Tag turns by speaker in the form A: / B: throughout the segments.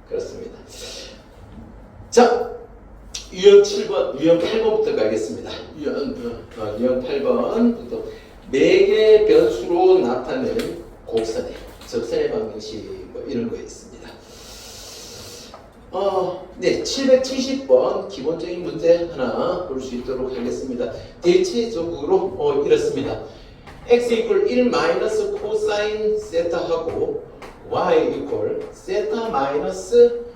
A: 그렇습니다. 자, 유형 7번, 유형 8번부터 가겠습니다. 유형 8번부터 매개 변수로 나타내는 곡선의 적선의 방정식 뭐 이런 거 있습니다. 네, 770번 기본적인 문제 하나 볼 수 있도록 하겠습니다. 대체적으로 이렇습니다. x 이퀄 1 마이너스 코사인 세타하고 y 이퀄 세타 마이너스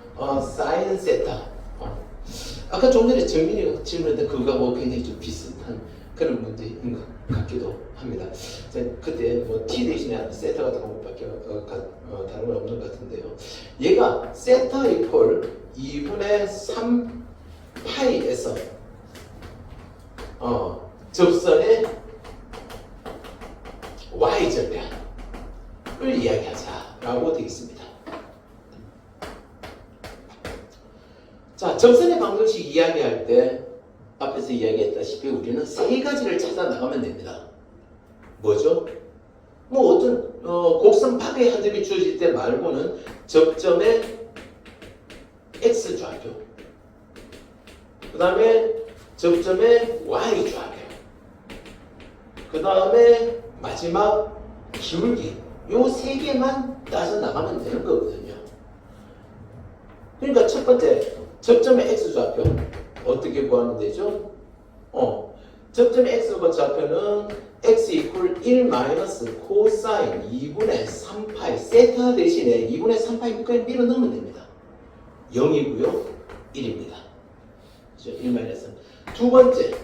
A: 사인 세타. 아까 좀 전에 정민이가 질문했는데 그거하고 굉장히 좀 비슷한 그런 문제인 것 같기도 합니다. 그때 뭐 t 대신에 세타가 들어온 것밖에 다른 건 없는 것 같은데요. 얘가 세타 이퀄 2분의 3 파이에서 접선의 y절편을 이야기하자라고 되어 있습니다. 자, 접선의 방정식 이야기할 때 앞에서 이야기했다시피 우리는 세 가지를 찾아 나가면 됩니다. 뭐죠? 뭐 어떤 곡선 밖에 한 점이 주어질 때 말고는 접점의 x 좌표, 그 다음에 접점의 y 좌표, 그 다음에 마지막 기울기, 요 세 개만 따져 나가면 되는 거거든요. 그러니까 첫 번째 접점의 x 좌표 어떻게 구하면 되죠? 접점의 x 좌표는 x 이퀄 1 마이너스 코사인 2분의 3파이 세타 대신에 2분의 3파이 밑까지 밀어 넣으면 됩니다. 0이고요 1입니다. 그렇죠? 1 마이너스. 두 번째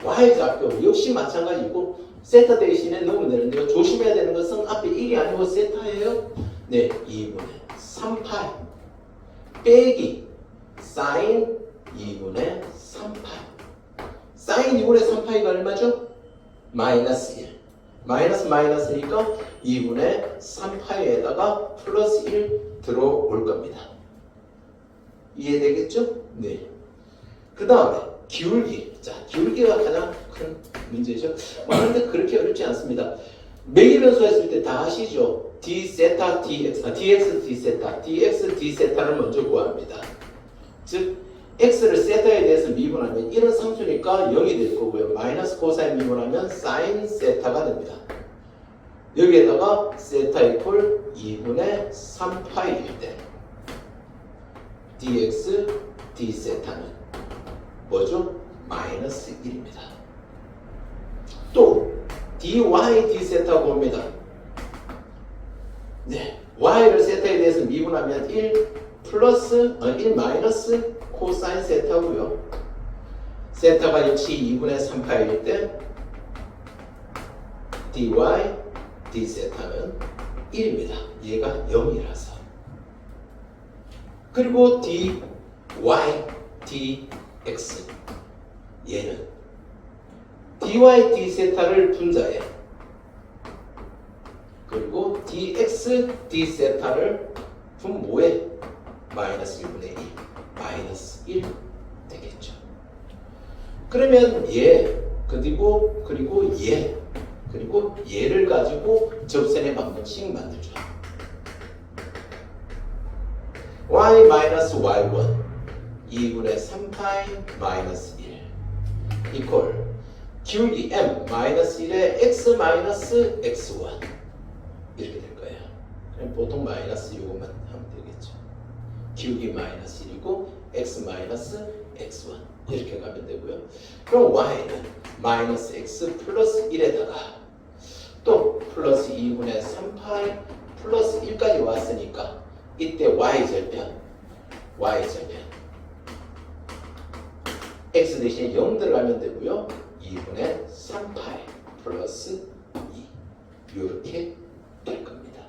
A: y 좌표 역시 마찬가지고 세타 대신에 넣으면 되는데요. 조심해야 되는 것은 앞에 1이 아니고 세타예요. 네, 2분의 3파이 빼기 사인 2분의 3파이. 사인 2분의 3파이가 얼마죠? 마이너스 1. 마이너스니까 2분의 3파이에다가 플러스 1 들어올 겁니다. 이해되겠죠? 네. 그 다음에 기울기. 자, 기울기가 가장 큰 문제죠. 그런데 그렇게 어렵지 않습니다. 매개 변수 했을 때 다 아시죠? d 세타 dx, dx d 세타, dx d 세타를 먼저 구합니다. 즉 x를 세타에 대해서 미분하면 1은 상수니까 0이 될 거고요. 마이너스 코사인 미분하면 사인 세타가 됩니다. 여기에다가 세타 이퀄 2분의 3파이일 때 dx d 세타는 뭐죠? 마이너스 1입니다. 또 dy d 세타 봅니다. 네, y를 세타에 대해서 미분하면 1 마이너스 코사인 세타고요. 세타가 역시 2분의 3파일 때 dy d 세타는 1입니다. 얘가 0이라서. 그리고 dy dx 얘는 dy d 세타를 분자에 그리고 dx d 세타를 분모에 마이너스 1분의 1 마이너스 1 되겠죠. 그러면 얘 그리고 얘 그리고 얘를 가지고 접선의 방정식 만들죠. y 마이너스 y1 2분의 3파이 마이너스 1 이퀄 기울기 m 마이너스 1에 x 마이너스 x1 이렇게 될 거예요. 그럼 보통 마이너스 이것만 하면 되겠죠. 기울기 마이너스 1이고 x 마이너스 x1 이렇게 가면 되고요. 그럼 y는 마이너스 x 플러스 1에다가 또 플러스 2분의 3파이 플러스 1까지 왔으니까 이때 y절편 x 대신에 0 들어가면 되고요. 2분의 3파이 플러스 2 이렇게 될 겁니다.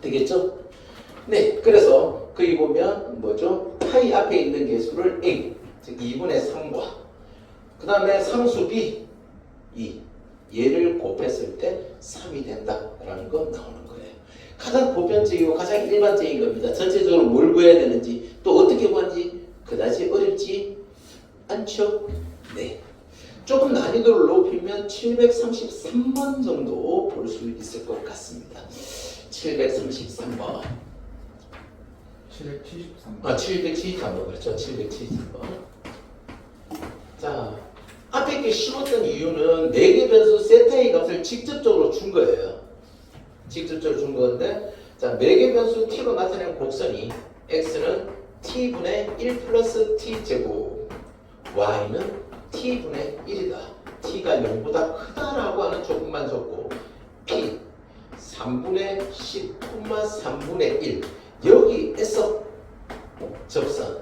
A: 되겠죠? 네, 그래서 거기 보면 뭐죠? 파이 앞에 있는 개수를 a, 즉 2분의 3과 그 다음에 상수 b, 2 얘를 곱했을 때 3이 된다라는 거 나오는 거예요. 가장 보편적이고 가장 일반적인 겁니다. 전체적으로 뭘 구해야 되는지 또 어떻게 구하는지 그다지 어렵지 않죠? 네. 조금 난이도를 높이면 733번 정도 볼 수 있을 것 같습니다. 733번.
B: 773번.
A: 773번 그렇죠. 773번. 자, 앞에 게 쉬웠던 이유는 4개 변수 세타의 값을 직접적으로 준 거예요. 직접적으로 준 건데, 자, 4개 변수 t로 나타낸 곡선이 x는 t분의 1 플러스 t제곱, y는 t분의 1이다. t가 0보다 크다라고 하는 조건만 줬고, p 3분의 10, 3분의 1 여기에서 접선을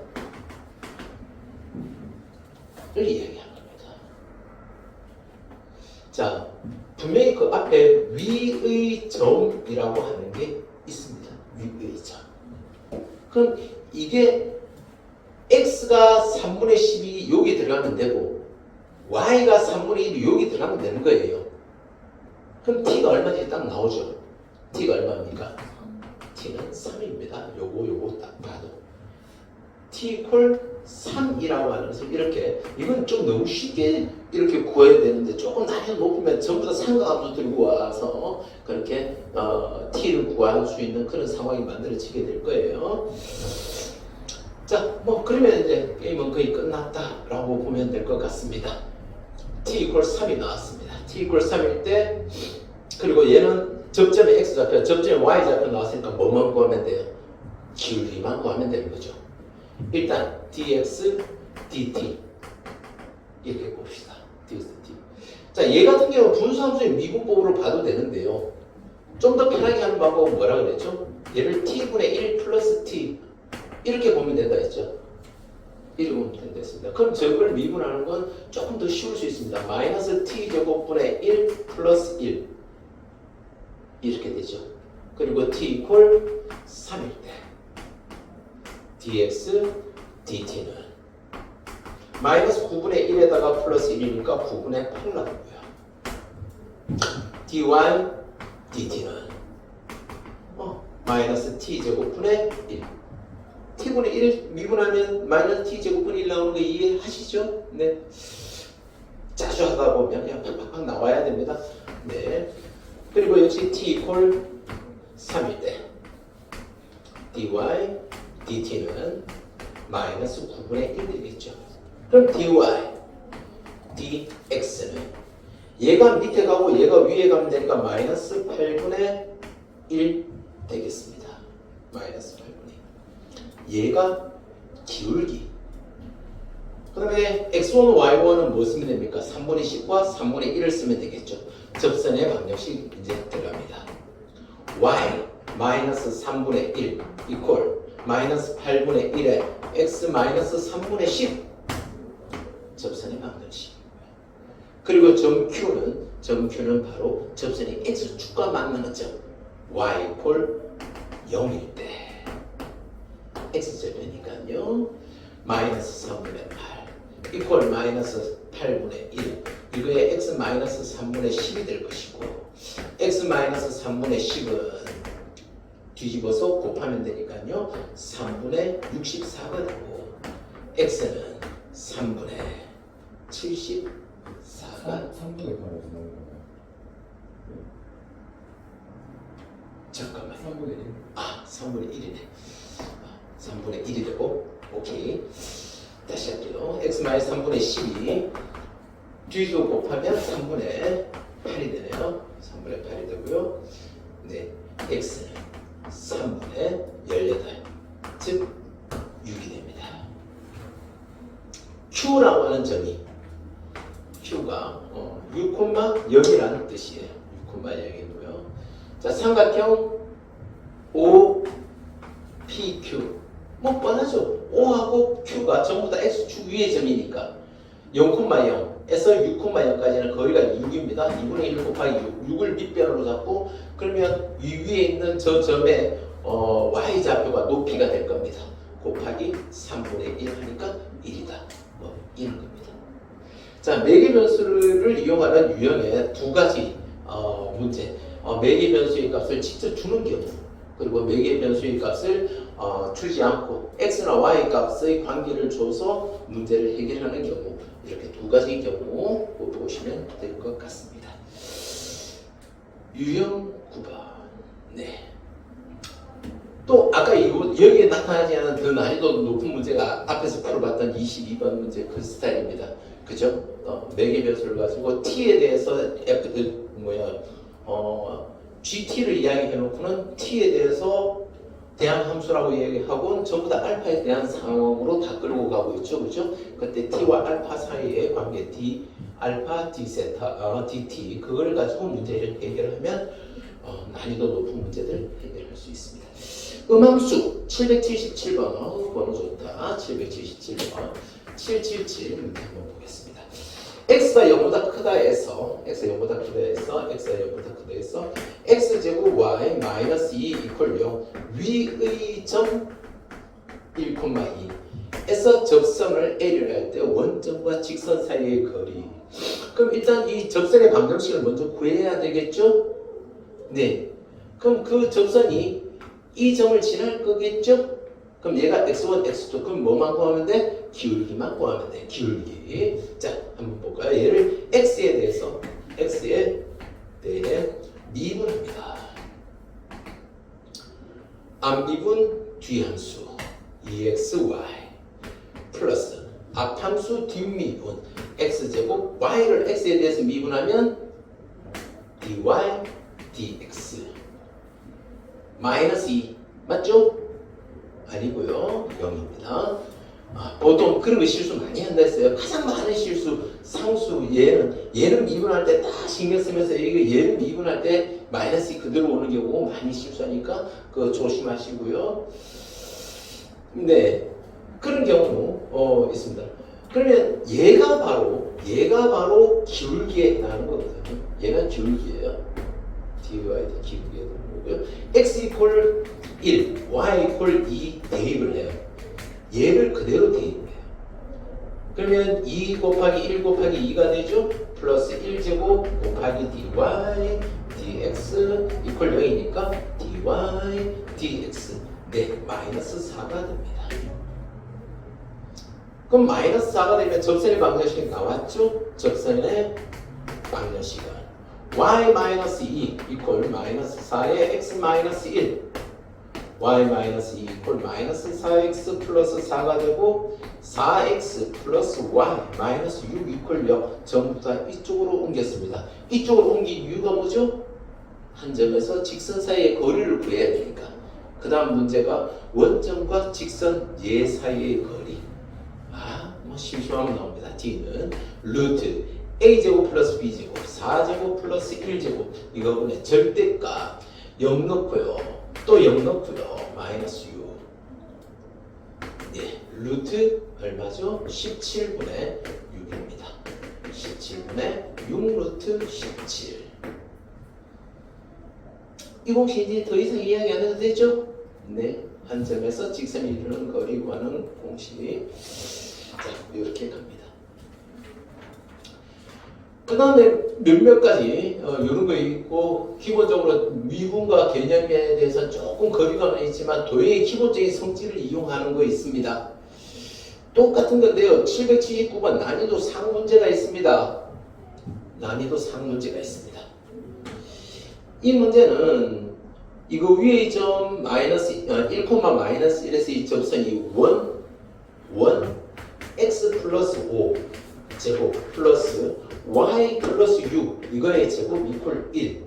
A: 이야기한 겁니다. 자, 분명히 그 앞에 위의 점이라고 하는 게 있습니다. 위의 점. 그럼 이게 x가 3분의 10이 여기 들어가면 되고 y가 3분의 1이 여기 들어가면 되는 거예요. 그럼 t가 얼마인지 딱 나오죠. t가 얼마입니까? t는 3입니다. 요거 딱 봐도 t 콜 3이라고 하는 것을 이렇게, 이건 좀 너무 쉽게 이렇게 구해야 되는데 조금 난이도 높으면 전부 다 상가함수 들고 와서 그렇게 t를 구할 수 있는 그런 상황이 만들어지게 될 거예요. 자, 뭐 그러면 이제 게임은 거의 끝났다라고 보면 될 것 같습니다. t 이퀄 3이 나왔습니다. t 이퀄 3일 때, 그리고 얘는 접점에 x좌표, 접점에 y좌표 나왔으니까 뭐만 구하면 돼요? 기울기만 구하면 되는 거죠. 일단 dx, dt 이렇게 봅시다. dx, dt. 자, 얘 같은 경우는 분수함수의 미분법으로 봐도 되는데요. 좀 더 편하게 하는 방법은 뭐라 그랬죠? 얘를 t분의 1 플러스 t 이렇게 보면 된다 했죠. 이렇게 보면 된다 했습니다. 그럼 저걸 미분하는 건 조금 더 쉬울 수 있습니다. 마이너스 t제곱분의 1 플러스 1 이렇게 되죠. 그리고 t 이퀄 3일 때 dx, dt는 마이너스 9분의 1에다가 플러스 1이니까 9분의 8 나오고요. dy, dt는 마이너스 t제곱분의 1. t분의 1 미분하면 마이너스 t제곱분의 1 나오는 거 이해하시죠? 네. 자주 하다 보면 그냥 팍팍팍 나와야 됩니다. 네. 그리고 역시 t 이퀄 3일 때 dy, dt는 마이너스 9분의 1 되겠죠. 그럼 dy, dx는 얘가 밑에 가고 얘가 위에 가면 되니까 마이너스 8분의 1 되겠습니다. 마이너스 8분의 1. 얘가 기울기. 그 다음에 x1, y1은 뭐 쓰면 됩니까? 3분의 10과 3분의 1을 쓰면 되겠죠. 접선의 방정식 이제 들어갑니다. y 마이너스 3분의 1 이퀄 마이너스 8분의 1에 x 마이너스 3분의 10 접선의 방정식이고요. 그리고 점q는 바로 접선이 x축과 만나는 점 y 이퀄 0일 때 x절편이니까요 마이너스 3분의 8 이퀄 마이너스 8분의 1 이거에 x 마이너스 3분의 10이 될 것이고 x 마이너스 3분의 10은 뒤집어서 곱하면 되니까요 3분의 64가 되고 x는 3분의 74가
B: 3분의 8에서 나오는 거예요.
A: 잠깐만요.
B: 3분의 1.
A: 3분의 1이네. 3분의 1이 되고, 오케이. 다시 할게요. x 마이너스 3분의 12. 뒤로 곱하면 3분의 8이 되네요. 3분의 8이 되고요. 네. x는 3분의 18. 즉, 6이 됩니다. q라고 하는 점이, q가 6,0이라는 뜻이에요. 6,0이고요. 자, 삼각형 OPQ. 뭐 뻔하죠. O하고 Q가 전부 다 X축 위의 점이니까 0,0에서 6,0까지는 거리가 6입니다. 2분의 1 곱하기 6을 밑변으로 잡고 그러면 이 위에 있는 저 점의 Y좌표가 높이가 될 겁니다. 곱하기 3분의 1 하니까 1이다. 뭐 이런 겁니다. 자, 매개 변수를 이용하는 유형의 두 가지 문제. 매개 변수의 값을 직접 주는 경우 그리고 매개 변수의 값을 주지 않고 x나 y 값의 관계를 줘서 문제를 해결하는 경우 이렇게 두 가지 경우 보시면 될 것 같습니다. 유형 9번. 네. 또 아까 여기에 나타나지 않은 더 난이도 높은 문제가 앞에서 풀어봤던 22번 문제 그 스타일입니다. 그죠? 매개변수를 가지고 t에 대해서 gt를 이야기해 놓고는 t에 대해서 대한 함수라고 얘기하고 전부 다 알파에 대한 상황으로 다 끌고 가고 있죠. 그죠? 그때 t와 알파 사이의 관계 d 알파 d 세타 dt 그걸 가지고 문제를 해결하면 난이도 높은 문제들 해결할 수 있습니다. 음함수 777번 번호 좋다. 777번 777 문제 한번 보겠습니다. x가 0보다 크다에서 x가 0보다 크다에서 x제곱 y 마이너스 2 이퀄 0 위의 점 1,2에서 접선을 L을 할 때 원점과 직선 사이의 거리. 그럼 일단 이 접선의 방정식을 먼저 구해야 되겠죠? 네. 그럼 그 접선이 이 점을 지날 거겠죠? 그럼 얘가 x1, x2 그럼 뭐만 구하면 돼? 기울기만 구하면 돼. 기울기. 자, 한번 볼까요? 얘를 x에 대해 미분합니다. 앞미분 뒤함수 EXY 플러스 앞함수 뒷미분 X제곱 Y를 X에 대해서 미분하면 DY DX 마이너스 2 맞죠? 아니고요 0입니다. 보통 그런 거 실수 많이 한다 했어요. 가장 많은 실수 상수 얘는 미분할 때 딱 신경 쓰면서 얘는 미분할 때 마이너스 그대로 오는 경우 많이 실수하니까 그거 조심하시고요. 네, 그런 경우 있습니다. 그러면 얘가 바로 기울기에 해당하는 거거든요. 얘가 기울기예요. dy 기울기에 해당하는 거고요. x 이퀄 1, y 이퀄 2 대입을 해요. 얘를 그대로 대입해요. 그러면 2 곱하기 1 곱하기 2가 되죠. 플러스 1제곱 곱하기 dy dx 이퀄 0이니까 dy dx 네, 마이너스 4가 됩니다. 그럼 마이너스 4가 되면 접선의 방정식이 나왔죠? 접선의 방정식은 y 마이너스 2 이퀄 마이너스 4의 x 마이너스 1 y 마이너스 2 이퀄 마이너스 4x 플러스 4가 되고 4x 플러스 y 마이너스 6 이퀄 0 전부 다 이쪽으로 옮겼습니다. 이쪽으로 옮긴 이유가 뭐죠? 한 점에서 직선 사이의 거리를 구해야 되니까. 그 다음 문제가 원점과 직선 얘 사이의 거리. 뭐 심심하면 나옵니다. D는 루트 A제곱 플러스 B제곱 4제곱 플러스 1제곱 이거분의 절대값 0 넣고요. 또 0 넣고요. 마이너스 6. 예, 루트 얼마죠? 17분의 6입니다. 17분의 6 루트 17. 이 공식 이제 더 이상 이야기 안 해도 되죠? 네, 한 점에서 직선이 이루는 거리 구하는 공식. 자, 이렇게 갑니다. 그 다음에 몇몇 가지 이런 거 있고 기본적으로 미분과 개념에 대해서 조금 거리감은 있지만 도형의 기본적인 성질을 이용하는 거 있습니다. 똑같은 건데요. 779번 난이도 상 문제가 있습니다. 난이도 상 문제가 있습니다. 이 문제는 이거 위에 점 마이너스 1, 마이너스 1에서 이 접선이 원 x 플러스 5 제곱 플러스 y 플러스 6 이거의 제곱 이퀄 1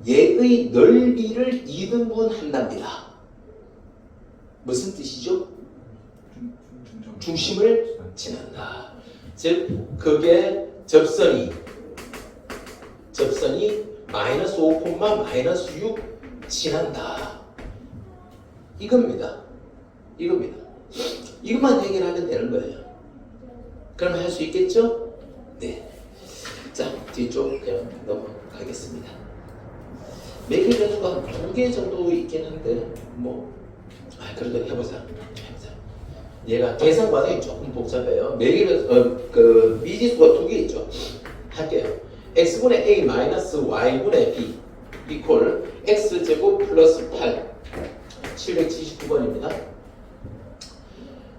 A: 얘의 넓이를 2등분 한답니다. 무슨 뜻이죠? 중심을 지난다. 즉 그게 접선이 마이너스 5, 마이너스 6 지난다. 이겁니다. 이것만 해결하면 되는 거예요. 그럼 할 수 있겠죠? 네. 자, 뒤쪽 그냥 넘어가겠습니다. 매길 변수가 2개 정도 있긴 한데 그래도 해보자. 얘가 계산 과정이 조금 복잡해요. 매길 변수 미지수가 2개 있죠. 할게요. x분의 a 마이너스 y분의 b 이퀄 x제곱 플러스 8 779번입니다.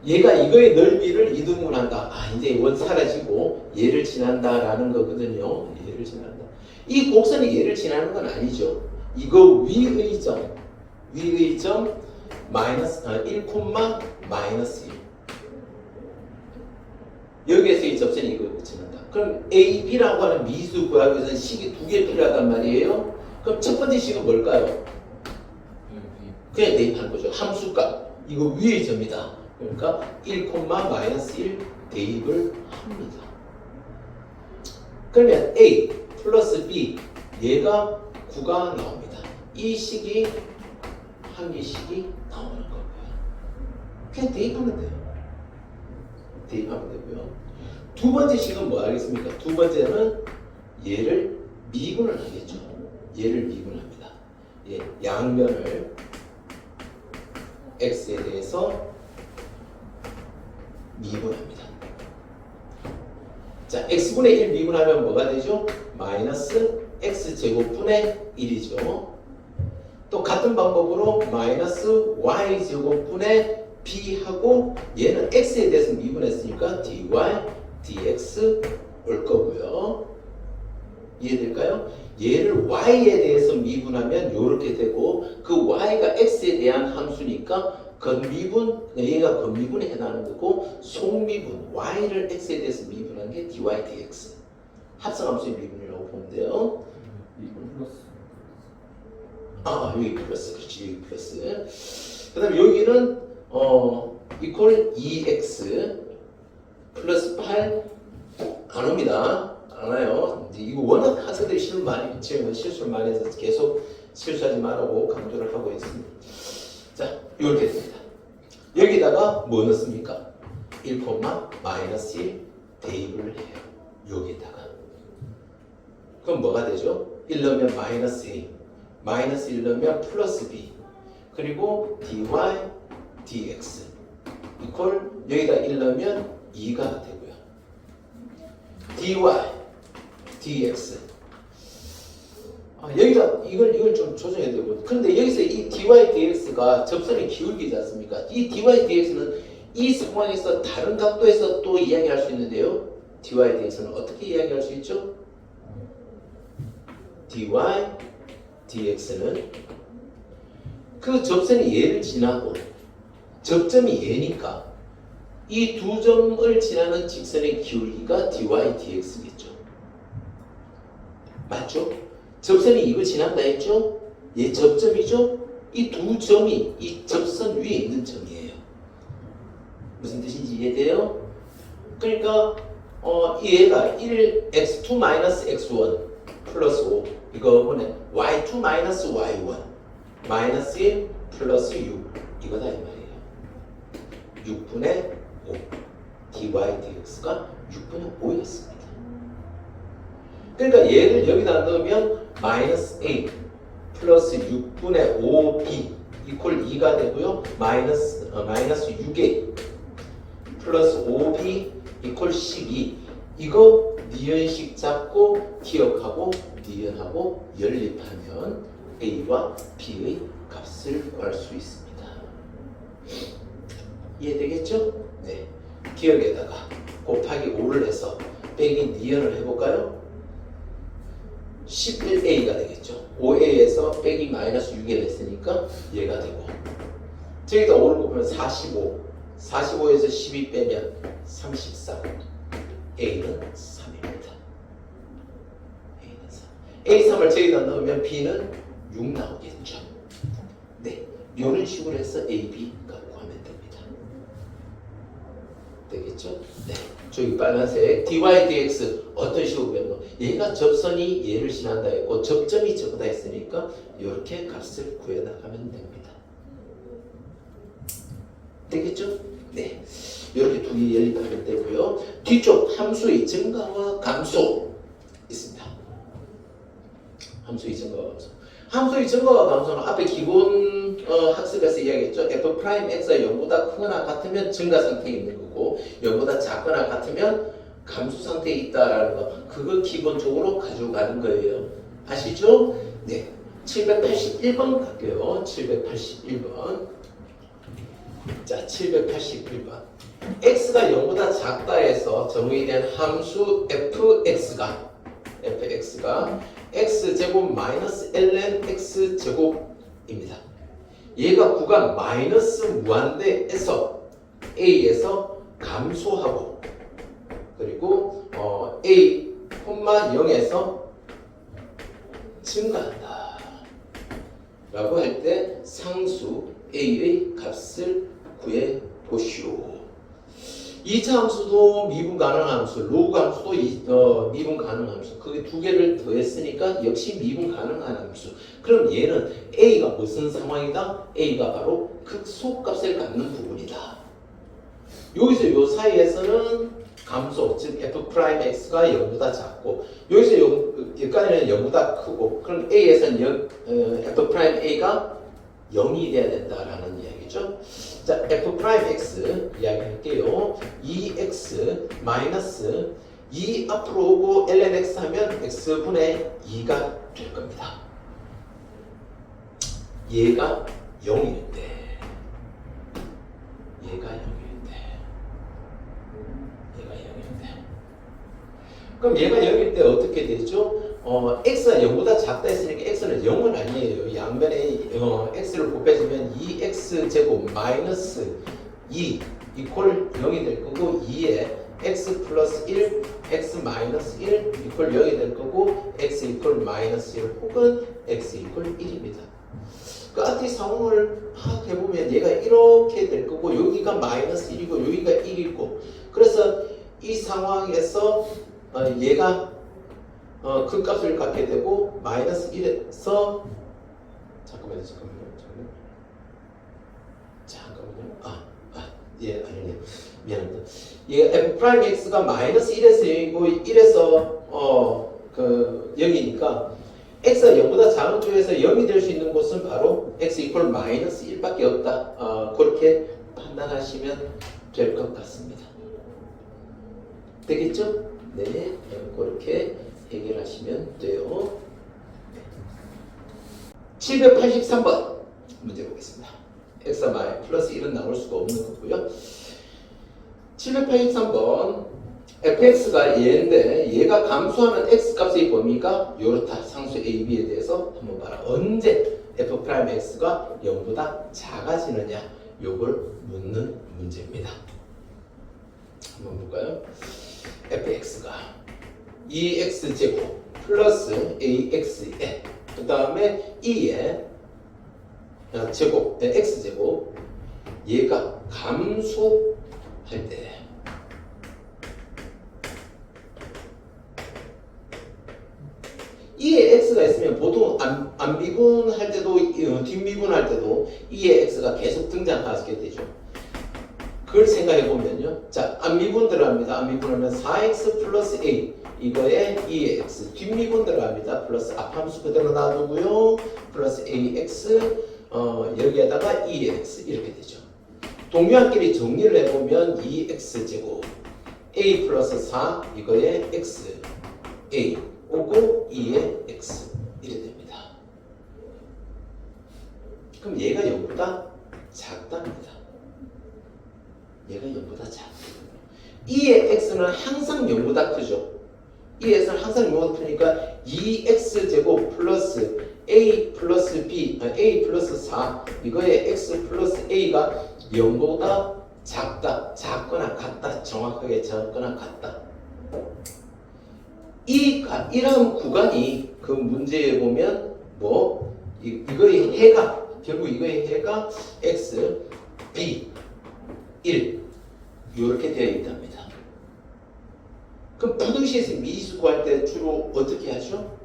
A: 얘가 이거의 넓이를 2등분한다. 이제 원 사라지고 얘를 지난다라는 거거든요. 얘를 지난다. 이 곡선이 얘를 지나는 건 아니죠. 이거 위의 점 1, 마이너스 1. 여기에서 이 접선이 이걸 붙인다. 그럼 A, B라고 하는 미수 구하기 위해서는 식이 두 개 필요하단 말이에요. 그럼 첫 번째 식은 뭘까요? 그냥 대입하는 거죠. 함수값. 이거 위의 점이다. 그러니까 1, 마이너스 1 대입을 합니다. 그러면 A 플러스 B 얘가 9가 나옵니다. 이 식이 한개식이 나오는 거고요. 그냥 대입하면 돼요. 대입하면 되고요. 두 번째 식은 뭐 하겠습니까? 두 번째는 얘를 미분을 하겠죠. 얘를 미분합니다. 예, 양면을 x에 대해서 미분합니다. 자, x분의 1 미분하면 뭐가 되죠? 마이너스 x제곱분의 1이죠. 또 같은 방법으로 마이너스 y제곱분의 b하고 얘는 x에 대해서 미분했으니까 dy, dx 올 거고요. 이해될까요? 얘를 y에 대해서 미분하면 이렇게 되고 그 y가 x에 대한 함수니까 건미분, 얘가 건미분에 해당하는 거고 속미분, y를 x에 대해서 미분한 게 dy, dx 합성함수의 미분이라고 보면 돼요.
B: 이건 플러스.
A: 여기 플러스, 그렇지, 여기 플러스. 그 다음에 여기는 이퀄 2x 플러스 8 안 옵니다. 안 와요. 이거 워낙 학생들이 실수를 많이 해서 계속 실수하지 말라고 강조를 하고 있습니다. 자, 이렇게 됩니다. 여기다가 뭐 넣습니까? 1, 마이너스 1 대입을 해요. 여기다가. 그럼 뭐가 되죠? 1 넣으면 마이너스 A, 마이너스 1 넣으면 플러스 B, 그리고 dy, dx 이퀄 여기다 1 넣으면 2가 되고요. dy, dx 여기다 이걸 좀 조정해야 되고 그런데 여기서 이 dy, dx가 접선의 기울기지 않습니까? 이 dy, dx는 이 상황에서 다른 각도에서 또 이야기할 수 있는데요. dy, dx는 어떻게 이야기할 수 있죠? dy, dx는 그 접선이 얘를 지나고 접점이 얘니까 이 두 점을 지나는 직선의 기울기가 dy, dx겠죠. 맞죠? 접선이 이걸 지난다 했죠? 얘 접점이죠? 이 두 점이 이 접선 위에 있는 점이에요. 무슨 뜻인지 이해돼요? 그러니까 얘가 1x2-x1 플러스 5 이거 보내 y2 y1 마이너스 1 플러스 6 이거다 이 말이에요. 6분의 5 dy dx가 6분의 5였습니다. 그러니까 얘를 여기다 넣으면 마이너스 a 플러스 6분의 5b 이퀄 2가 되고요. 마이너스 6a 플러스 5b 이퀄 12 이거 니은식 잡고 기억하고 니은하고 연립하면 a와 b의 값을 구할 수 있습니다. 이해되겠죠? 네. 기억에다가 곱하기 5를 해서 빼기 니은을 해볼까요? 11a가 되겠죠. 5a에서 빼기 마이너스 6에 냈으니까 얘가 되고 저기다 5를 곱하면 45 45에서 12 빼면 34 a는 3입니다. a는 3 a3을 저기다 넣으면 b는 6 나오겠죠. 네, 이런 식으로 해서 a, b가 구하면 됩니다. 되겠죠? 네. 저기 빨간색 dy dx 어떤 식으로 구하면 얘가 접선이 얘를 지난다 했고 접점이 저거다 했으니까 이렇게 값을 구해 나가면 됩니다. 되겠죠? 네. 이렇게 두 개 연립하면 되고요. 뒤쪽 함수의 증가와 감소 있습니다. 함수의 증가와 감소. 함수의 증가와 감소는 앞에 기본 학습에서 이야기했죠. f'x가 0보다 크거나 같으면 증가 상태에 있는 거고 0보다 작거나 같으면 감소 상태에 있다라는 거 그거 기본적으로 가져가는 거예요. 아시죠? 네. 781번 갈게요. 781번. 자, 781번. x가 0보다 작다 해서 정의에 대한 함수 fx가 x제곱 마이너스 ln x제곱입니다. 얘가 구간 마이너스 무한대에서 A에서 감소하고 그리고 A, 0에서 증가한다 라고 할 때 상수 A의 값을 구해 보시오. 2차 함수도 미분 가능 함수, 로그 함수도 미분 가능 함수. 그게 두 개를 더했으니까 역시 미분 가능한 함수. 그럼 얘는 A가 무슨 상황이다? A가 바로 극소값을 갖는 부분이다. 여기서 요 사이에서는 감소, 즉 F'X가 0보다 작고 여기서 여기까지는 0보다 크고 그럼 A에서는 F'A가 0이 돼야 된다라는 이야기죠. 자, F'X 이야기할게요. 2x 마이너스 2 앞으로 오고 ln x 하면 x분의 2가 될 겁니다. 얘가 0일 때 그럼 얘가 0일 때 어떻게 되죠? x가 0보다 작다 했으니까 x는 0은 아니에요. 양변에 x를 곱해주면 2x 제곱 마이너스 2 이퀄 0이 될 거고 2에 x 플러스 1, x 마이너스 1 이퀄 0이 될 거고 x 이퀄 마이너스 1 혹은 x 이퀄 1입니다. 그 앞뒤 상황을 파악해보면 얘가 이렇게 될 거고 여기가 마이너스 1이고 여기가 1이고 그래서 이 상황에서 얘가 그 값을 갖게 되고 마이너스 1에서 잠깐만요. 예, 아니네. 미안합니다. 얘가 F'X가 마이너스 1에서 0이고 1에서 0이니까 X가 0보다 작은 쪽에서 0이 될 수 있는 곳은 바로 X 이퀄 마이너스 1밖에 없다. 그렇게 판단하시면 될 것 같습니다. 되겠죠? 네, 그렇게 해결하시면 돼요. 783번 문제 보겠습니다. X와 마이 플러스 1은 나올 수가 없는 거고요. 783번 fx가 얘인데 얘가 감소하는 x값의 범위가 요렇다. 상수 a, b에 대해서 한번 봐라. 언제 f'x가 0보다 작아지느냐 요걸 묻는 문제입니다. 한번 볼까요? fx가 2x제곱 플러스 ax에 그 다음에 2의 제곱, x제곱 얘가 감소할 때 이에 x가 있으면 보통 안 미분할 때도 뒷미분할 때도 이에 x가 계속 등장하게 되죠. 그걸 생각해 보면요. 자, 안미분 들어갑니다. 안미분하면 4x 플러스 a 이거에 2x 뒷미분 들어갑니다. 플러스 앞함수 그대로 놔두고요. 플러스 ax 여기에다가 2x 이렇게 되죠. 동류한끼리 정리를 해보면 2x 제곱 a 플러스 4 이거에 x a 오고 2에 x 이래 됩니다. 그럼 얘가 0보다 작답니다. 얘가 0보다 작다. 2의 x는 항상 0보다 크죠. 2의 x는 항상 0보다 크니까 2x 제곱 플러스 a 플러스 b, a 플러스 4 이거에 x 플러스 a가 0보다 작다, 작거나 같다, 정확하게 작거나 같다. 이런 구간이 그 문제에 보면 이거의 해가 결국 이거의 해가 x, b, 1 이렇게 되어 있답니다. 그럼 부등식에서 미지수 구할 때 주로 어떻게 하죠?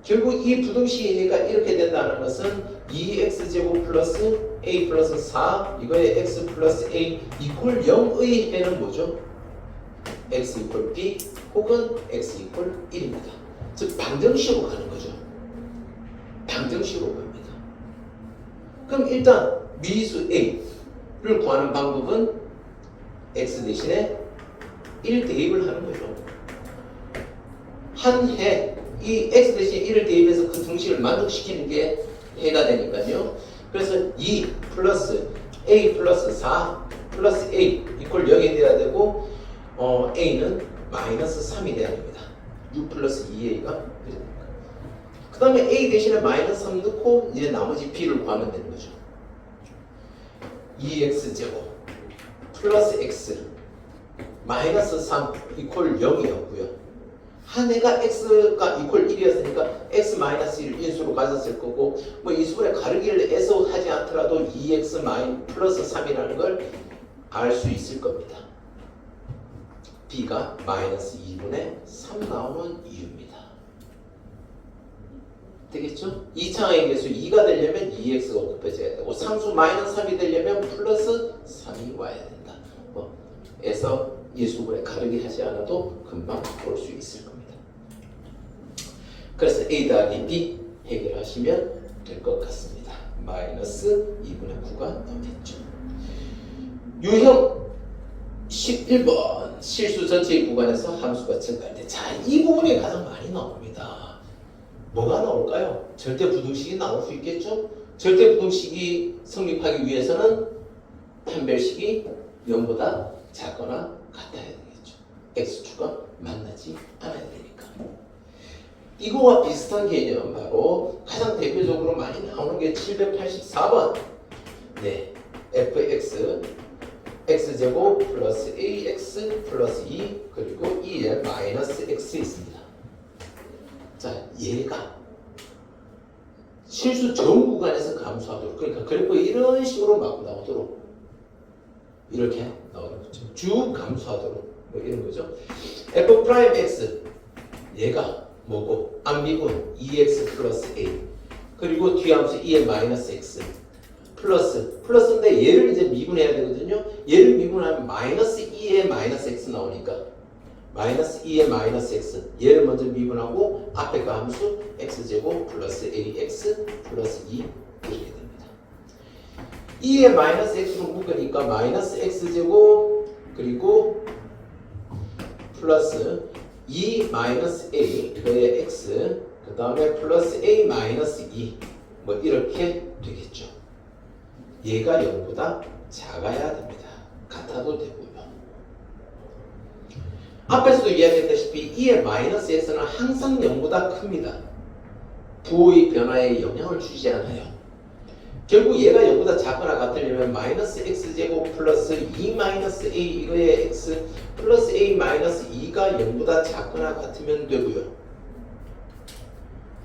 A: 결국 이 부등식의 해가 이렇게 된다는 것은 2x제곱 플러스 a 플러스 4 이거의 x 플러스 a 이퀄 0의 해는 뭐죠? x 이퀄 b 혹은 x 이퀄 1입니다. 즉 방정식으로 가는 거죠. 방정식으로 갑니다. 그럼 일단 미지수 a를 구하는 방법은 x 대신에 1 대입을 하는 거죠. 한 해 이 x 대신 1을 대입해서 그 등식을 만족시키는 게 해가 되니까요. 그래서 2 플러스 a 플러스 4 플러스 a 이퀄 0이 돼야 되고 a는 마이너스 3이 돼야 됩니다. 6 플러스 2a가 그 다음에 a 대신에 마이너스 3 넣고 이제 나머지 b를 구하면 되는 거죠. 2x제곱 플러스 x 마이너스 3 이퀄 0이었고요. 한 해가 x가 이퀄 1이었으니까 x 마이너스 1 인수로 가졌을 거고 뭐 이 수분의 가르기를 애써 하지 않더라도 2x 플러스 3이라는 걸 알 수 있을 겁니다. b가 마이너스 2분의 3 나오는 이유입니다. 되겠죠? 2차항의 개수 2가 되려면 2x가 곱해져야 되고 상수 마이너스 3이 되려면 플러스 3이 와야 된다. 에서 이 수분에 가르기 하지 않아도 금방 볼 수 있을 겁니다. 그래서 a 더하기 b 해결하시면 될 것 같습니다. 마이너스 2분의 9가 나오겠죠. 유형 11번 실수 전체의 구간에서 함수가 증가할 때 자, 이 부분이 가장 많이 나옵니다. 뭐가 나올까요? 절대 부등식이 나올 수 있겠죠? 절대 부등식이 성립하기 위해서는 판별식이 0보다 작거나 같아야 되겠죠. x축과 만나지 않아야 되니까. 이거와 비슷한 개념은 바로 가장 대표적으로 많이 나오는 게 784번. 네, fx x제곱 플러스 ax 플러스 2 그리고 2에 마이너스 x 있습니다. 자, 얘가 실수 전 구간에서 감소하도록 그러니까 그래프 이런 식으로 막 나오도록 이렇게 나오는 거죠. 쭉 감소하도록 뭐 이런 거죠. f 프라임 x 얘가 뭐고 암미분 2x 플러스 a 그리고 뒤함수 2의 마이너스 x 플러스인데 얘를 이제 미분해야 되거든요. 얘를 미분하면 마이너스 2의 마이너스 x 나오니까 마이너스 2의 마이너스 x 얘를 먼저 미분하고 앞에 그 함수 x제곱 플러스 ax 플러스 2 이렇게 됩니다. 2의 마이너스 x로 묶으니까 마이너스 x제곱 그리고 플러스 2 마이너스 a 그의 x 그 다음에 플러스 a 마이너스 2 뭐 이렇게 되겠죠. 얘가 0보다 작아야 됩니다. 같아도 되고요. 앞에서도 이야기했다시피 2의 마이너스 x는 항상 0보다 큽니다. 부호의 변화에 영향을 주지 않아요. 결국 얘가 0보다 작거나 같으려면 마이너스 x제곱 플러스 2 마이너스 a 이거의 x 플러스 a 마이너스 2가 0보다 작거나 같으면 되고요.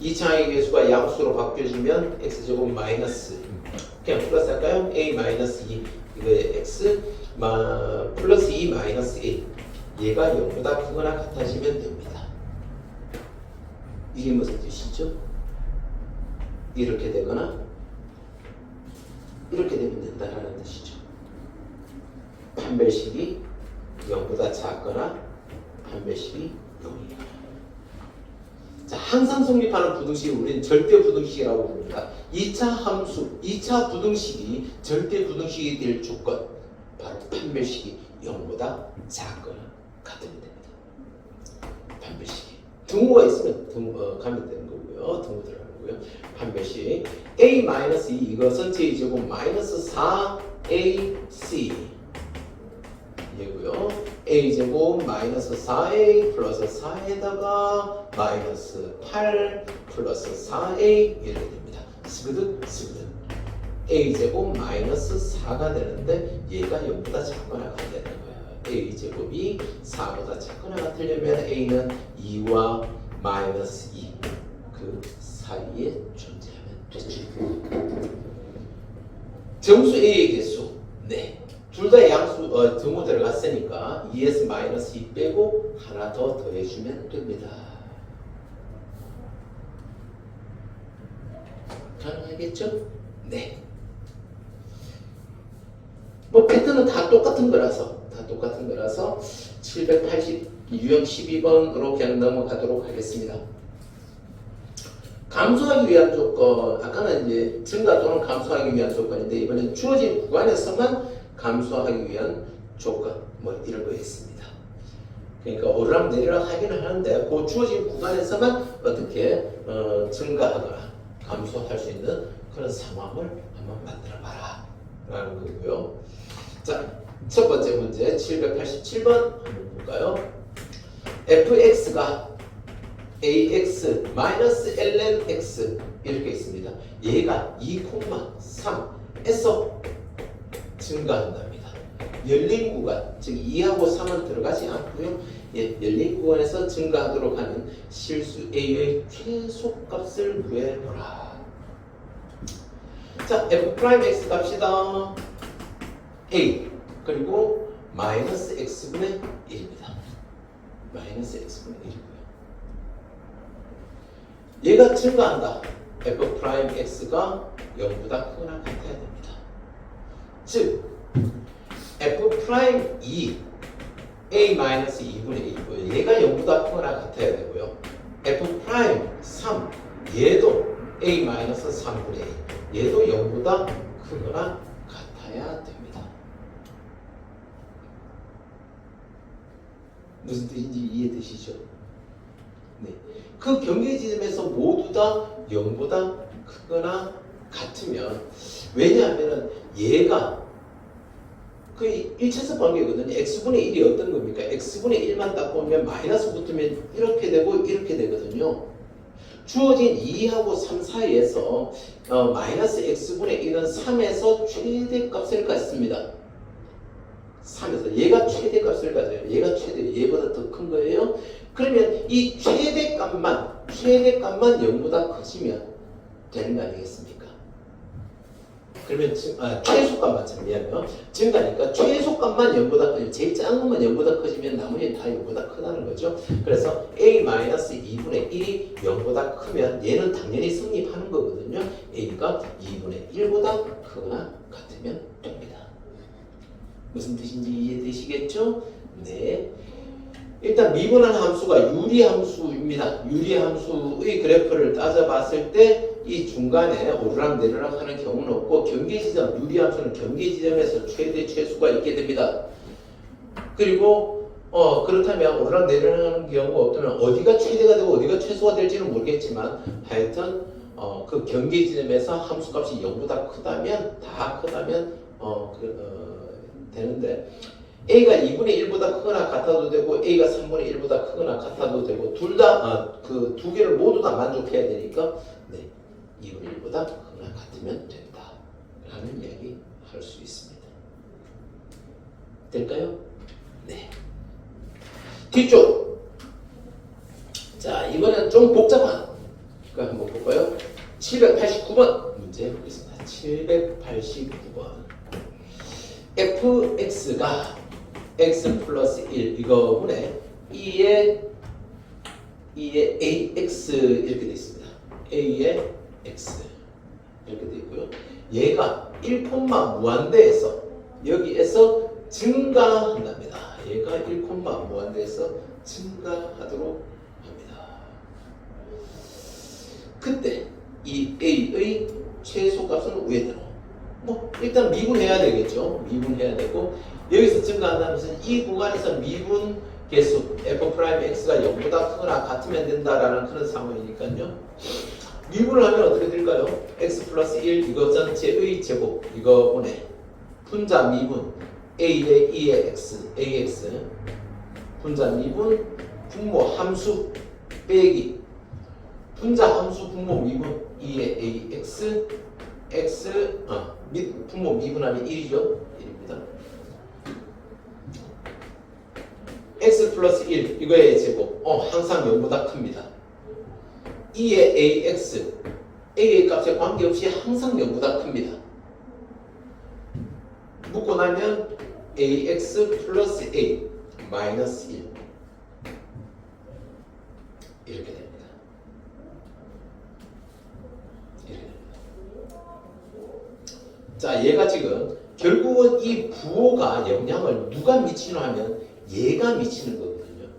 A: 2차항의 개수가 양수로 바뀌어지면 x제곱 마이너스 그냥 플러스 할까요? a 마이너스 2 이거의 x 플러스 2 마이너스 a 얘가 0보다 크거나 같아지면 됩니다. 이게 무슨 뜻이죠? 이렇게 되거나 이렇게 되면 된다라는 뜻이죠. 판별식이 0보다 작거나 판별식이 0이거나. 자, 항상 성립하는 부등식을 우리는 절대 부등식이라고 부릅니다. 2차 함수, 2차 부등식이 절대 부등식이 될 조건, 바로 판별식이 0보다 작거나 같으면 됩니다. 판별식이. 등호가 있으면 가면 되는 거고요. 등호 들어가는 거고요. 판별식 a-2 이것은 j 제곱 마이너스 4ac 얘고요. a제곱 마이너스 4a 플러스 4에다가 마이너스 8 플러스 4a 이렇게 됩니다. 스그득 a제곱 마이너스 4가 되는데 얘가 0보다 작거나 같아야 되는 거예요. a제곱이 4보다 작거나 같으려면 a는 2와 마이너스 2 그 사이에 존재하면 되죠. 정수 a의 개수 네. 둘 다 양수 등호 들어갔으니까 2s 마이너스 2 빼고 하나 더 더해주면 됩니다. 가능하겠죠? 네. 뭐 패턴은 다 똑같은 거라서 780 유형 12번으로 그냥 넘어가도록 하겠습니다. 감소하기 위한 조건 아까는 이제 증가 또는 감소하기 위한 조건인데 이번엔 주어진 구간에서만 감소하기 위한 조건 뭐 이런 거 있습니다. 그러니까 오르락 내리락 하기는 하는데 그 주어진 구간에서만 어떻게 증가하거나 감소할 수 있는 그런 상황을 한번 만들어 봐라 라는 거고요. 자, 첫 번째 문제 787번 한번 볼까요? fx가 ax 마이너스 ln x 이렇게 있습니다. 얘가 2,3에서 증가한답니다. 열린 구간, 즉 2하고 3은 들어가지 않고요. 예, 열린 구간에서 증가하도록 하는 실수 a의 최소값을 구해보라. 자, f'x 갑시다. a 그리고 마이너스 x분의 1입니다. 마이너스 x분의 1이고요. 얘가 증가한다. f'x가 0보다 크거나 같아야 됩니다. 즉 f'2 a-2분의 1이고요. 얘가 0보다 크거나 같아야 되고요. f'3 얘도 a-3분의 1 얘도 0보다 크거나 같아야 됩니다. 무슨 뜻인지 이해되시죠? 네. 그 경계 지점에서 모두 다 0보다 크거나 같으면, 왜냐하면 얘가 그 1차선 관계거든요. x분의 1이 어떤 겁니까? x분의 1만 딱 보면 마이너스 붙으면 이렇게 되고 이렇게 되거든요. 주어진 2하고 3 사이에서 마이너스 x분의 1은 3에서 최대값을 갖습니다. 3에서 얘가 최대값을 가져요. 얘가 얘보다 더 큰 거예요. 그러면 이 최대값만 0보다 커지면 되는 거 아니겠습니까? 그러면 최소값만 미안해요. 증가니까 최소값만 0보다 커지면, 제일 작은 것만 0보다 커지면 나머지는 다 0보다 크다는 거죠. 그래서 a-2분의 1이 0보다 크면 얘는 당연히 성립하는 거거든요. a가 2분의 1보다 크거나 같으면 됩니다. 무슨 뜻인지 이해되시겠죠? 네. 일단 미분한 함수가 유리함수입니다. 유리함수의 그래프를 따져봤을 때 이 중간에 오르락 내리락 하는 경우는 없고, 경계지점, 유리함수는 경계지점에서 최대 최소가 있게 됩니다. 그리고 그렇다면 오르락 내리락 하는 경우가 없다면 어디가 최대가 되고 어디가 최소가 될지는 모르겠지만, 하여튼 그 경계지점에서 함수값이 0보다 크다면, 되는데, a가 2분의 1보다 크거나 같아도 되고 a가 3분의 1보다 크거나 같아도 되고, 둘 다 그 두 개를 모두 다 만족해야 되니까, 네, 2분의 1보다 크거나 같으면 된다 라는 이야기 할 수 있습니다. 될까요? 네. 뒤쪽. 자, 이번엔 좀 복잡한 거 한번 볼까요? 789번 문제 보겠습니다. 789번. fx가 x 플러스 1 이거분의 2의 ax 이렇게 되어 있습니다. a의 x 이렇게 되어 있고요. 얘가 1, 무한대에서 여기에서 증가한답니다. 얘가 1, 무한대에서 증가하도록 합니다. 그때 이 a의 최소값은 위에대로 일단 미분해야 되겠죠. 미분해야 되고, 여기서 증가한다는 것은 이 구간에서 미분 개수 f'x가 0보다 크거나 같으면 된다라는 그런 상황이니까요. 미분을 하면 어떻게 될까요? x 플러스 1 이거 전체의 제곱 이거분의 분자 미분 a의 2의 x ax 분자 미분 분모 함수 빼기 분자 함수 분모 미분 2의 ax x 분모 미분하면 1이죠. 1입니다. x 플러스 1 이거의 제곱 항상 0보다 큽니다. 2의 ax a의 값에 관계없이 항상 0보다 큽니다. 묶고 나면 ax 플러스 a 마이너스 1 이렇게 됩니다. 자, 얘가 지금 결국은 이 부호가 영향을 누가 미치노 하면 얘가 미치는 거거든요.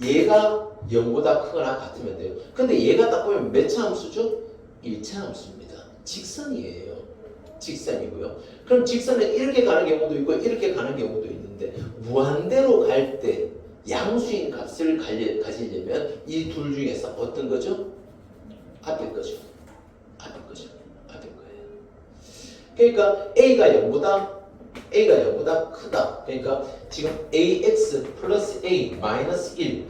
A: 얘가 0보다 크거나 같으면 돼요. 근데 얘가 딱 보면 몇 차 함수죠? 1차 함수입니다. 직선이에요. 직선이고요. 그럼 직선은 이렇게 가는 경우도 있고 이렇게 가는 경우도 있는데, 무한대로 갈 때 양수인 값을 가지려면 이 둘 중에서 어떤 거죠? 앞에 거죠. 앞에 거죠. 앞에 거예요. 그러니까 A가 0보다 크다. 그러니까 지금 AX 플러스 A 마이너스 1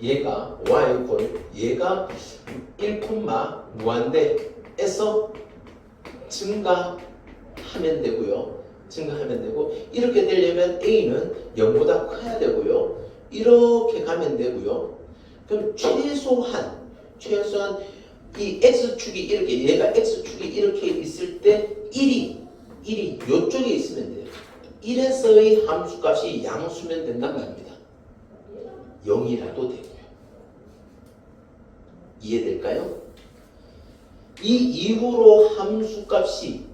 A: 얘가 y 이퀄 얘가 1, 무한대에서 증가하면 되고요. 증가하면 되고 이렇게 되려면 a는 0보다 커야 되고요. 이렇게 가면 되고요. 그럼 최소한 이 x축이 이렇게 얘가 x축이 이렇게 있을 때 1이 이쪽에 있으면 돼요. 1에서의 함수값이 양수면 된단 말입니다. 0이라도 되고요. 이해될까요? 이 이후로 함수값이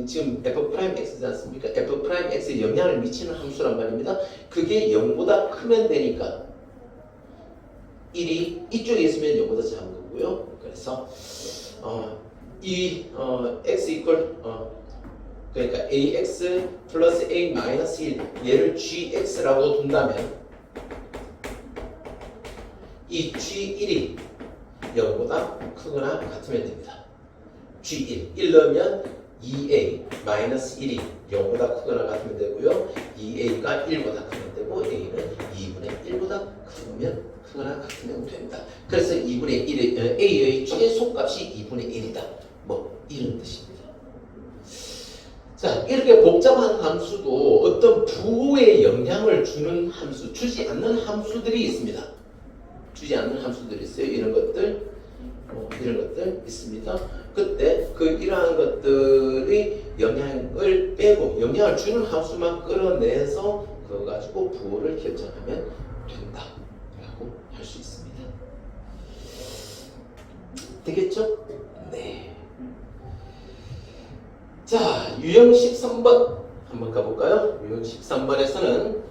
A: 지금 f'x지 않습니까? f'x에 영향을 미치는 함수란 말입니다. 그게 0보다 크면 되니까 1이 이쪽에 있으면 0보다 작은 거고요. 그래서 x 이퀄 그러니까 ax 플러스 a 마이너스 1 얘를 gx라고 둔다면 이 g1이 0보다 크거나 같으면 됩니다. g1 1 넣으면 2a 마이너스 1이 0보다 크거나 같으면 되고요. 2a가 1보다 크면 되고 a는 2분의 1보다 크거나 같으면 됩니다. 그래서 2분의 1의 a의 최소값이 2분의 1이다. 뭐 이런 뜻입니다. 자, 이렇게 복잡한 함수도 어떤 부호에 영향을 주는 함수, 주지 않는 함수들이 있습니다. 주지 않는 함수들이 있어요. 이런 것들 있습니다. 그때 이러한 것들의 영향을 빼고 영향을 주는 함수만 끌어내서 그거 가지고 부호를 결정하면 된다라고 할 수 있습니다. 되겠죠? 네. 자, 유형 13번 한번 가볼까요? 유형 13번에서는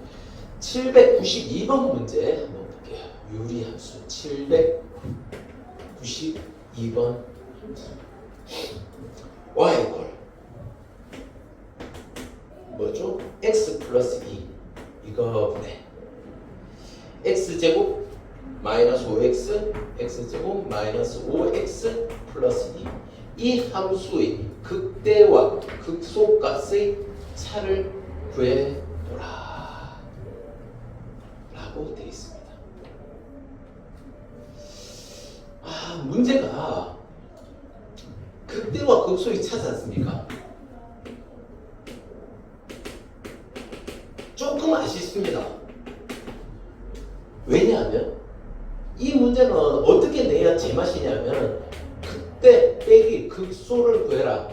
A: 792번 문제 한번 볼게요. 유리함수 792번 y 이퀄 뭐죠? x 플러스 2 이거 분해 x제곱 마이너스 5x x제곱 마이너스 5x 플러스 2 이 함수의 극대와 극소값의 차를 구해보라 라고 되어 있습니다. 문제가 극대와 극소의 차지 않습니까? 조금 아쉽습니다. 왜냐하면 이 문제는 어떻게 내야 제맛이냐면 극대 빼기 극소를 구해라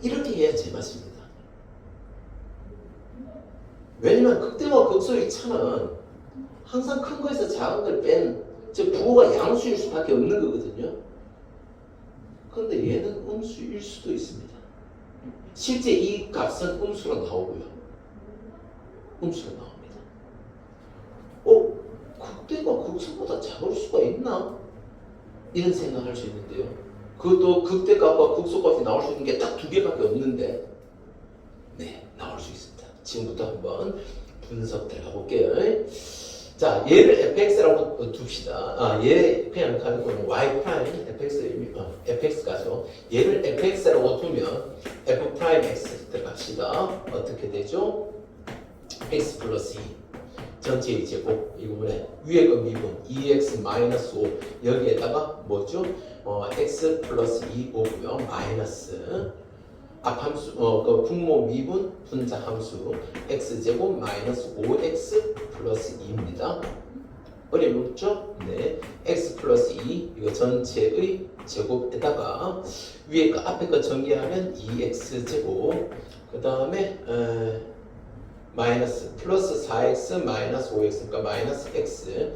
A: 이렇게 해야 제맛입니다. 왜냐면 극대와 극소의 차는 항상 큰 거에서 작은 걸 뺀 즉 부호가 양수일 수밖에 없는 거거든요. 그런데 얘는 음수일 수도 있습니다. 실제 이 값은 음수로 나오고요. 음수로 나옵니다. 극대가 극소보다 작을 수가 있나? 이런 생각할 수 있는데요. 그것도 극대값과 극소값이 나올 수 있는 게 딱 2개밖에 없는데 네, 나올 수 있습니다. 지금부터 한번 분석 들어가 볼게요. 자, 얘를 fx라고 둡시다. 얘 그냥 가지고는 y 프라임 fx 가죠. 얘를 fx라고 두면 f 프라임 x 들어갑시다. 어떻게 되죠? x 플러스 2 전체의 제곱 이 부분에 위에 거 미분 2x 마이너스 5 여기에다가 뭐죠? x 플러스 2 오고요. 마이너스 앞함수 그 분모 미분 분자 함수 x제곱 마이너스 5x 플러스 2입니다. 어림없죠? 네. x 플러스 2 이거 전체의 제곱에다가 위에 거 앞에 거 전개하면 2x제곱 그 다음에 마이너스 플러스 4x 마이너스 5x 그러니까 마이너스 x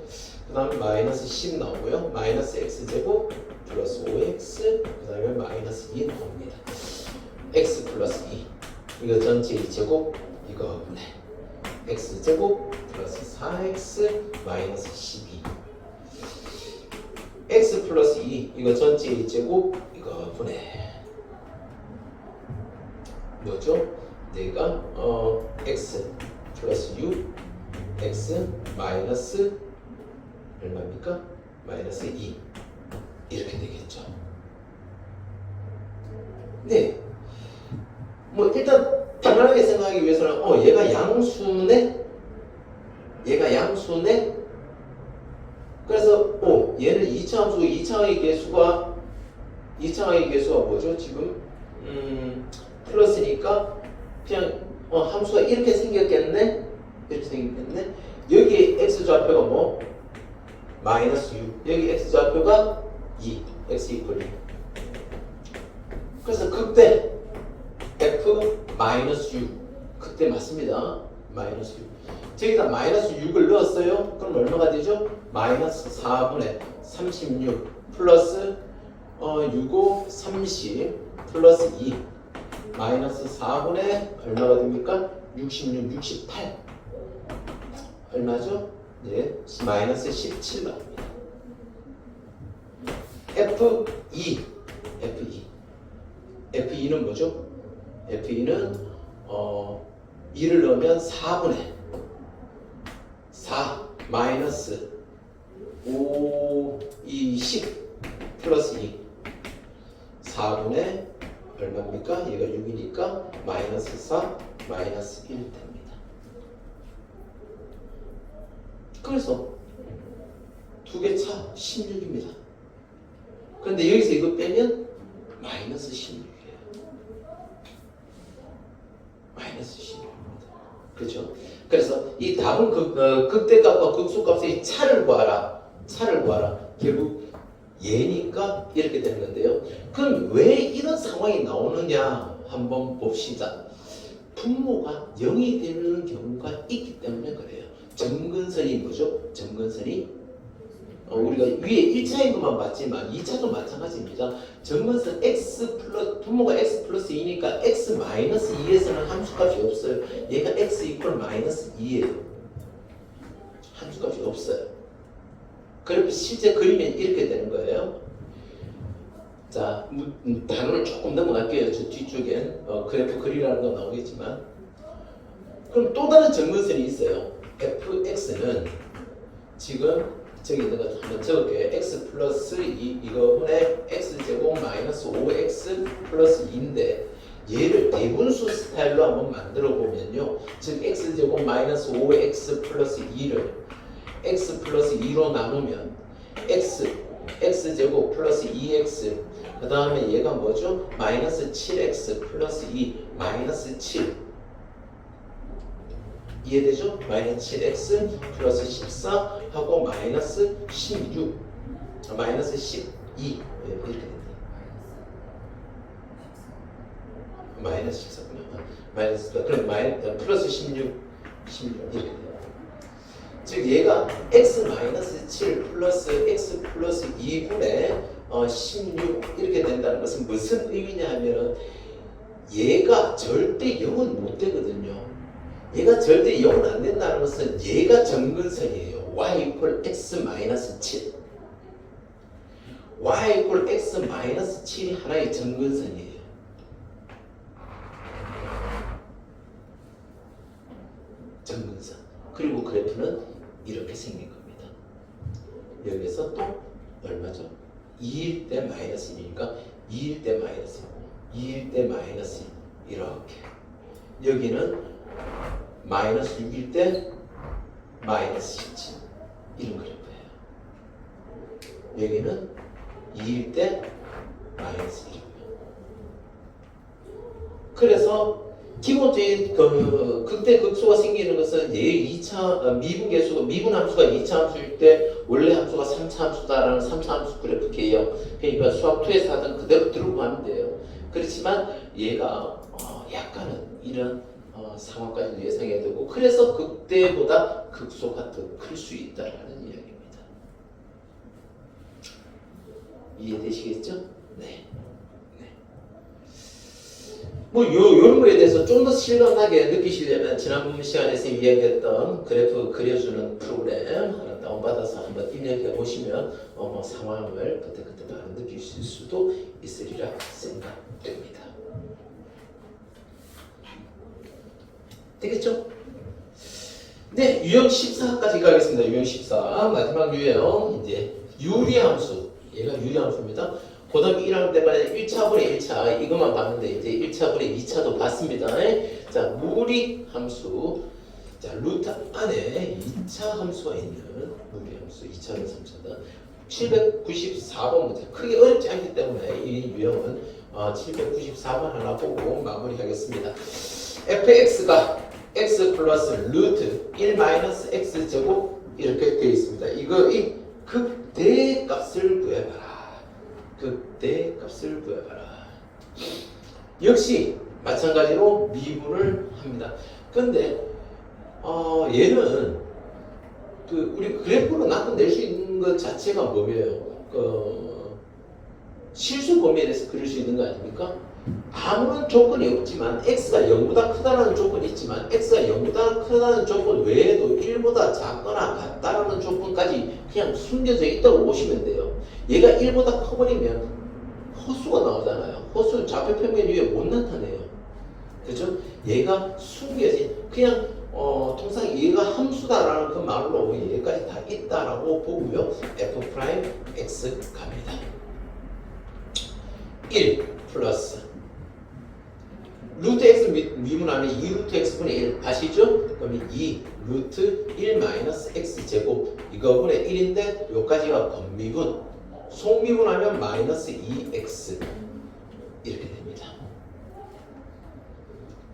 A: 그 다음에 마이너스 10 나오고요. 마이너스 x제곱 플러스 5x 그 다음에 마이너스 2 나옵니다. x 플러스 2 이거 전체의 제곱 이거 분해 x제곱 플러스 4x 마이너스 12 x 플러스 2 이거 전체의 제곱 이거 분해 뭐죠? 내가 x 플러스 6 x 마이너스 얼마입니까? 마이너스 2 이렇게 되겠죠. 네. 뭐 일단 편안하게 생각하기 위해서는 얘가 양수네? 얘가 양수네? 그래서 2차의 개수가 뭐죠? 지금 플러스니까 그냥 함수가 이렇게 생겼겠네. 이렇게 생겼겠네. 여기 x좌표가 뭐? 마이너스 6. 여기 x좌표가 2. x 이퀄 2. 그래서 극대 f 마이너스 6. 극대 맞습니다. 마이너스 6. 저기다 마이너스 6을 넣었어요. 그럼 얼마가 되죠? 마이너스 4분의 36 플러스 6, 30 플러스 2 마이너스 4분의 얼마가 됩니까? 66, 68 얼마죠? 네, 마이너스 17 나옵니다. F2는 뭐죠? F2는 2를 넣으면 4분의 4 마이너스 5, 20 플러스 2 4분의 얼마입니까? 얘가 6이니까 마이너스 4 마이너스 1 됩니다. 그래서 두 개 차 16입니다. 그런데 여기서 이거 빼면 마이너스 16이에요. 마이너스 16입니다. 그렇죠? 그래서 이 답은 극대값과 극소값의 차를 구하라. 결국 얘니까 이렇게 되는 건데요. 그럼 왜 이런 상황이 나오느냐 한번 봅시다. 분모가 0이 되는 경우가 있기 때문에 그래요. 점근선이 뭐죠? 점근선이 우리가 위에 1차인 것만 봤지만 2차도 마찬가지입니다. 점근선 x 플러스 분모가 x 플러스 2니까 x 마이너스 2에서는 함수값이 없어요. 얘가 x 이퀄 마이너스 2예요. 함수값이 없어요. 그래서 실제 그리면 이렇게 되는 거예요. 자, 단어를 조금 넘어갈게요. 저 뒤쪽엔 그래프 그리라는 거 나오겠지만, 그럼 또 다른 점근선이 있어요. fx는 지금 저기 있는 거 한번 적을게요. x 플러스 2 이거분의 x제곱 마이너스 5x 플러스 2인데 얘를 대분수 스타일로 한번 만들어 보면요. 즉 x제곱 마이너스 5x 플러스 2를 x 플러스 2로 나누면 x제곱 플러스 2x 그 다음에 얘가 뭐죠? 마이너스 7x 플러스 2 마이너스 7 이해되죠? 마이너스 7x 플러스 14 하고 마이너스 16 마이너스 12 이렇게 됩니다. 마이너스 14구나. 마이너스 그럼 플러스 16 이렇게 돼요. 즉 얘가 x 마이너스 7 플러스 x 플러스 2분의 16 이렇게 된다는 것은 무슨 의미냐 하면은 얘가 절대 0은 못 되거든요. 얘가 절대 0은 안 된다는 것은 얘가 점근선이에요. y 이퀄 x 마이너스 7 y 이퀄 x 마이너스 7이 하나의 점근선이에요. 점근선. 그리고 그래프는 이렇게 생긴 겁니다. 여기서 또 얼마죠? 2일 때 마이너스 2니까 2일 때 마이너스 2일 때 마이너스 2 이렇게 여기는 마이너스 6일 때 마이너스 17 이런 그래프예요. 여기는 2일 때 마이너스 1이고요. 그래서 기본적인 극대 극소가 생기는 것은 얘 2차 미분 함수가 2차 함수일 때 원래 함수가 3차 함수다라는 3차 함수 그래프 개요. 그러니까 수학 2에서 하던 그대로 들고 가면 돼요. 그렇지만 얘가 약간은 이런 상황까지 예상해야 되고 그래서 극대보다 극소가 더 클 수 있다라는 이야기입니다. 이해되시겠죠? 네. 뭐 요런 거에 대해서 좀 더 실감나게 느끼시려면 지난번 시간에서 이야기했던 그래프 그려주는 프로그램 하나 다운받아서 한번 입력해 보시면 상황을 그때 바로 느끼실 수도 있으리라 생각됩니다. 되겠죠? 네, 유형 14까지 가겠습니다. 유형 14 마지막 유형 이제 유리함수 얘가 유리함수입니다. 고등학교 1학년 때만 1차분의 1차 이것만 봤는데 이제 1차분의 2차도 봤습니다. 자, 무리함수. 자, 루트 안에 2차 함수가 있는 무리함수 2차는 3차다. 794번 문제. 크게 어렵지 않기 때문에 이 유형은 794번 하나 보고 마무리하겠습니다. fx가 x 플러스 루트 1 마이너스 x 제곱 이렇게 되어 있습니다. 이거 이 극대값을 구해봐라. 극대값을 구해봐라. 역시 마찬가지로 미분을 합니다. 근데 얘는 우리 그래프로 나타낼 수 있는 것 자체가 뭐예요? 실수 범위에 대해서 그릴 수 있는 거 아닙니까? 아무런 조건이 없지만 x가 0보다 크다는 조건이 있지만 x가 0보다 크다는 조건 외에도 1보다 작거나 같다라는 조건까지 그냥 숨겨져 있다고 보시면 돼요. 얘가 1보다 커버리면 허수가 나오잖아요. 허수는 좌표 평면 위에 못 나타내요. 그죠? 얘가 숨겨진 그냥 통상 얘가 함수다라는 그 말로 얘까지 다 있다라고 보고요. f'x 갑니다. 1 플러스 루트 x 미분하면 2 루트 x분의 1 아시죠? 그러면 2 루트 1 마이너스 x 제곱 이거분의 1인데 요까지가 건미분 속미분하면 마이너스 2x 이렇게 됩니다.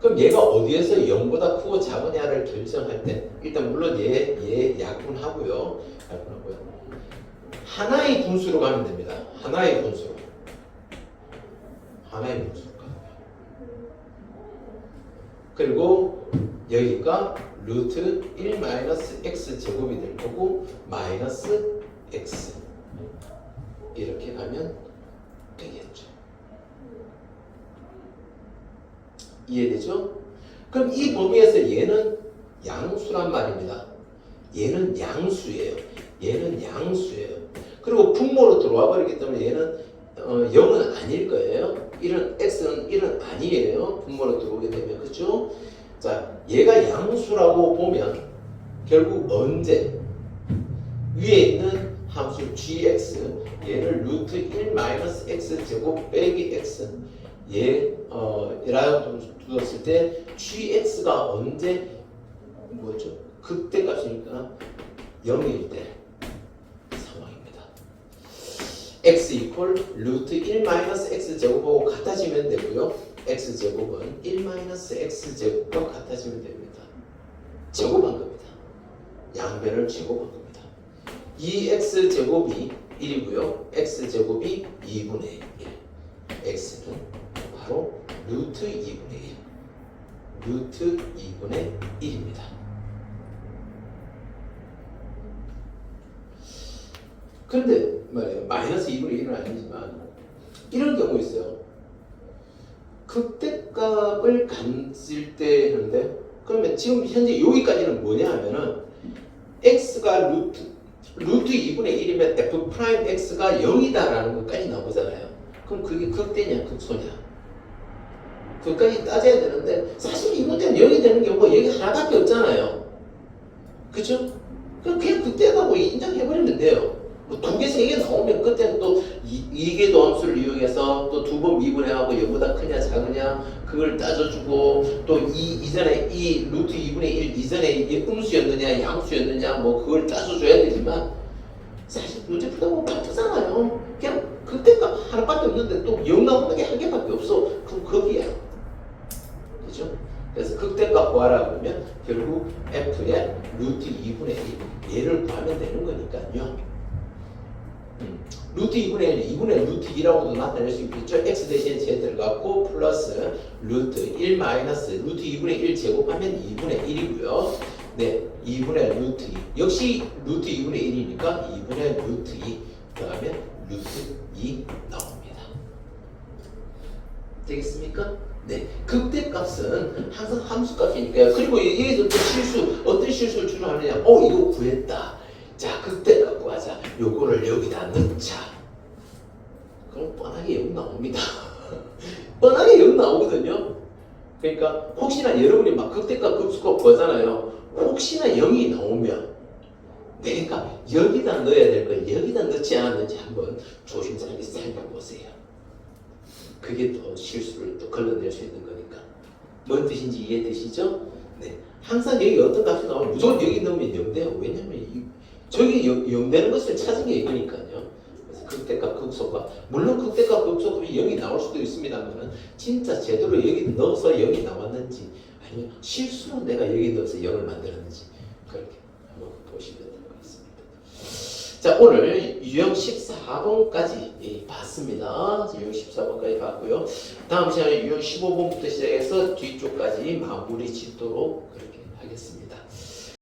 A: 그럼 얘가 어디에서 0보다 크고 작으냐를 결정할 때 일단 물론 얘 약분하고요. 하나의 분수로 가면 됩니다. 하나의 분수로 가면. 그리고 여기가 루트 1 마이너스 x 제곱이 될 거고 마이너스 x 이렇게 가면 되겠죠. 이해되죠? 그럼 이 범위에서 얘는 양수란 말입니다. 얘는 양수예요. 얘는 양수예요. 그리고 분모로 들어와 버리기 때문에 얘는 0은 아닐 거예요. 이런 x는 1은 아니에요. 분모로 들어오게 되면 그렇죠? 자, 얘가 양수라고 보면 결국 언제 위에 있는 함수 gx 얘를 루트 1 마이너스 x 제곱 빼기 x 얘라고 두었을 때 gx가 언제 뭐죠? 극대값이니까 0일 때 상황입니다. x 이퀄 루트 1 마이너스 x 제곱하고 같아지면 되고요. x 제곱은 1 마이너스 x 제곱과 같아지면 됩니다. 제곱한 겁니다. 양변을 제곱한 겁니다. 2x 제곱이 1이고요. x 제곱이 2분의 1. x는 바로 루트 2분의 1. 루트 2분의 1입니다. 그런데 말이에요. 마이너스 2분의 1은 아니지만 이런 경우 있어요. 극대값을 가질 때 하는데 그러면 지금 현재 여기까지는 뭐냐 하면은 x가 루트 2분의 1이면 f'x가 0이다라는 것까지 나오잖아요. 그럼 그게 극대냐 극소냐? 그것까지 따져야 되는데 사실 이 문제는 0이 되는 경우가 여기 하나밖에 없잖아요. 그죠? 그럼 그냥 극대라고 인정해버리면 돼요. 뭐 2개, 3개 나오면 그때는 또 이계 도함수를 이용해서 또 2번 미분해하고 0보다 크냐 작으냐 그걸 따져주고 또 이전에 이 루트 2분의 1 이전에 이게 음수였느냐 양수였느냐 뭐 그걸 따져줘야 되지만 사실 문제 풀다 보면 바쁘잖아요. 그냥 그때값 하나밖에 없는데 또 0 나오는 게 한 개밖에 없어. 그럼 거기야. 그죠? 그래서 극대값 구하라 그러면 결국 f의 루트 2분의 1 얘를 구하면 되는 거니까요. 루트 2분의 1, 2분의 루트 2라고도 나타낼 수 있겠죠. x 대신에 z 들어갔고 플러스 루트 1 마이너스 루트 2분의 1 제곱하면 2분의 1이고요. 네, 2분의 루트 2 역시 루트 2분의 1이니까 2분의 루트 2 그러면 루트 2 나옵니다. 되겠습니까? 네, 극대값은 항상 함수값이니까요. 그리고 여기서 또 어떤 실수를 추론하느냐? 이거 구했다. 자, 극대값 구하자. 요거를 여기다 넣자. 그럼 뻔하게 0 나옵니다. 뻔하게 0 나오거든요. 그러니까 혹시나 여러분이 막 극대값 급수값 구하잖아요. 혹시나 0이 나오면 그러니까 여기다 넣어야 될 걸 여기다 넣지 않았는지 한번 조심스럽게 살펴보세요. 그게 또 실수를 또 걸러낼 수 있는 거니까. 뭔 뜻인지 이해되시죠? 네. 항상 여기 어떤 값이 나오면 무조건 여기 넣으면 0 돼요. 왜냐면 저기 0 되는 것을 찾은 게 이거니까요. 극대값 극소값. 물론 극대값 극소값이 0이 나올 수도 있습니다만 진짜 제대로 여기 넣어서 0이 나왔는지 아니면 실수로 내가 여기 넣어서 0을 만들었는지 그렇게 한번 보시면 될 것 같습니다. 자, 오늘 유형 14번까지 봤습니다. 유형 14번까지 봤고요. 다음 시간에 유형 15번부터 시작해서 뒤쪽까지 마무리 짓도록 그렇게 하겠습니다.